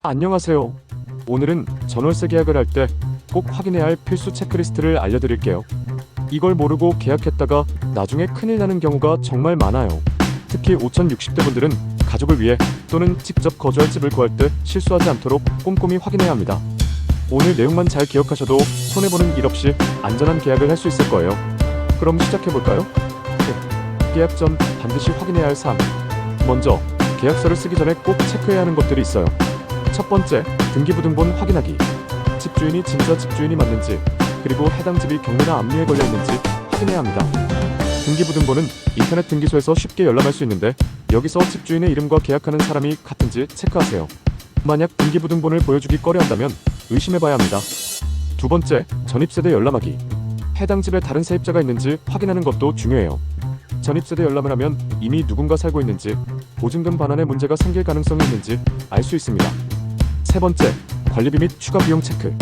안녕하세요. 오늘은 전월세 계약을 할 때 꼭 확인해야 할 필수 체크리스트를 알려드릴게요. 이걸 모르고 계약했다가 나중에 큰일 나는 경우가 정말 많아요. 특히 5060대 분들은 가족을 위해 또는 직접 거주할 집을 구할 때 실수하지 않도록 꼼꼼히 확인해야 합니다. 오늘 내용만 잘 기억하셔도 손해보는 일 없이 안전한 계약을 할 수 있을 거예요. 그럼 시작해볼까요? 네. 계약 전 반드시 확인해야 할 사항. 먼저 계약서를 쓰기 전에 꼭 체크해야 하는 것들이 있어요. 첫 번째, 등기부등본 확인하기. 집주인이 진짜 집주인이 맞는지, 그리고 해당 집이 경매나 압류에 걸려 있는지 확인해야 합니다. 등기부등본은 인터넷 등기소에서 쉽게 열람할 수 있는데 여기서 집주인의 이름과 계약하는 사람이 같은지 체크하세요. 만약 등기부등본을 보여주기 꺼려한다면 의심해봐야 합니다. 두 번째, 전입세대 열람하기. 해당 집에 다른 세입자가 있는지 확인하는 것도 중요해요. 전입세대 열람을 하면 이미 누군가 살고 있는지, 보증금 반환에 문제가 생길 가능성이 있는지 알 수 있습니다. 세 번째, 관리비 및 추가 비용 체크.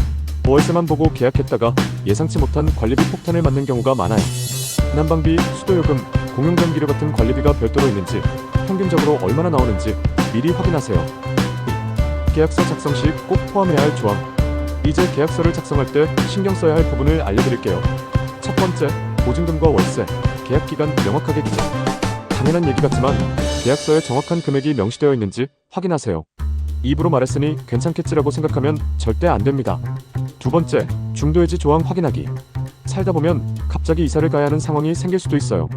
월세만 보고 계약했다가 예상치 못한 관리비 폭탄을 맞는 경우가 많아요. 난방비, 수도요금, 공용전기료 같은 관리비가 별도로 있는지, 평균적으로 얼마나 나오는지 미리 확인하세요. 계약서 작성 시 꼭 포함해야 할 조항. 이제 계약서를 작성할 때 신경 써야 할 부분을 알려드릴게요. 첫 번째, 보증금과 월세, 계약기간 명확하게 기재. 당연한 얘기 같지만 계약서에 정확한 금액이 명시되어 있는지 확인하세요. 입으로 말했으니 괜찮겠지라고 생각하면 절대 안 됩니다. 두 번째, 중도해지 조항 확인하기. 살다 보면 갑자기 이사를 가야 하는 상황이 생길 수도 있어요.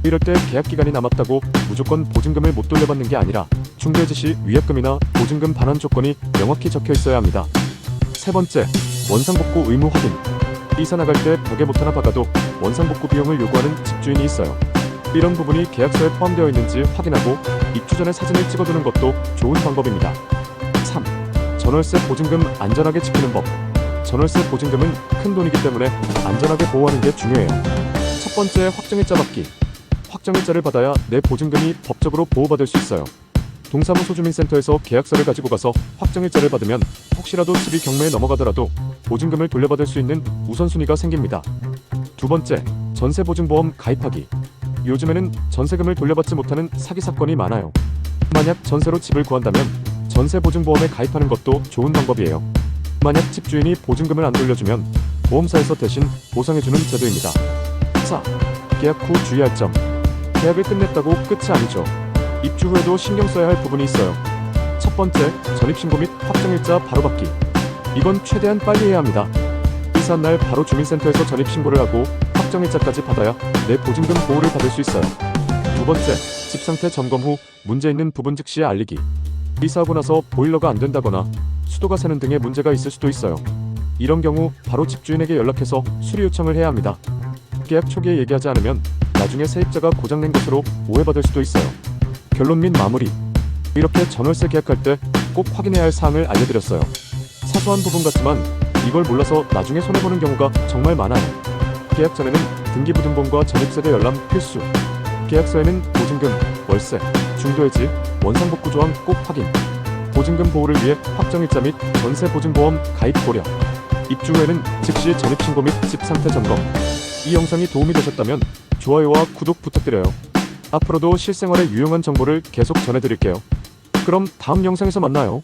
이럴 때 계약 기간이 남았다고 무조건 보증금을 못 돌려받는 게 아니라 중도해지 시 위약금이나 보증금 반환 조건이 명확히 적혀 있어야 합니다. 세 번째, 원상복구 의무 확인. 이사 나갈 때 벽에 못 하나 박아도 원상복구 비용을 요구하는 집주인이 있어요. 이런 부분이 계약서에 포함되어 있는지 확인하고 입주 전에 사진을 찍어두는 것도 좋은 방법입니다. 3. 전월세 보증금 안전하게 지키는 법. 전월세 보증금은 큰 돈이기 때문에 안전하게 보호하는 게 중요해요. 첫 번째, 확정일자 받기. 확정일자를 받아야 내 보증금이 법적으로 보호받을 수 있어요. 동사무소 주민센터에서 계약서를 가지고 가서 확정일자를 받으면 혹시라도 집이 경매에 넘어가더라도 보증금을 돌려받을 수 있는 우선순위가 생깁니다. 두 번째, 전세보증보험 가입하기. 요즘에는 전세금을 돌려받지 못하는 사기 사건이 많아요. 만약 전세로 집을 구한다면 전세보증보험에 가입하는 것도 좋은 방법이에요. 만약 집주인이 보증금을 안 돌려주면 보험사에서 대신 보상해주는 제도입니다. 4. 계약 후 주의할 점. 계약을 끝냈다고 끝이 아니죠. 입주 후에도 신경 써야 할 부분이 있어요. 첫 번째, 전입신고 및 확정일자 바로 받기. 이건 최대한 빨리 해야 합니다. 이사한 날 바로 주민센터에서 전입신고를 하고 확정일자까지 받아야 내 보증금 보호를 받을 수 있어요. 두 번째, 집 상태 점검 후 문제 있는 부분 즉시 알리기. 이사하고 나서 보일러가 안 된다거나 수도가 새는 등의 문제가 있을 수도 있어요. 이런 경우 바로 집주인에게 연락해서 수리 요청을 해야 합니다. 계약 초기에 얘기하지 않으면 나중에 세입자가 고장낸 것으로 오해받을 수도 있어요. 결론 및 마무리. 이렇게 전월세 계약할 때 꼭 확인해야 할 사항을 알려드렸어요. 사소한 부분 같지만 이걸 몰라서 나중에 손해보는 경우가 정말 많아요. 계약 전에는 등기부등본과 전입세대 열람 필수. 계약서에는 보증금, 월세, 중도해지, 원상복구 조항 꼭 확인. 보증금 보호를 위해 확정일자 및 전세보증보험 가입 고려. 입주 후에는 즉시 전입신고 및 집 상태 점검. 이 영상이 도움이 되셨다면 좋아요와 구독 부탁드려요. 앞으로도 실생활에 유용한 정보를 계속 전해드릴게요. 그럼 다음 영상에서 만나요.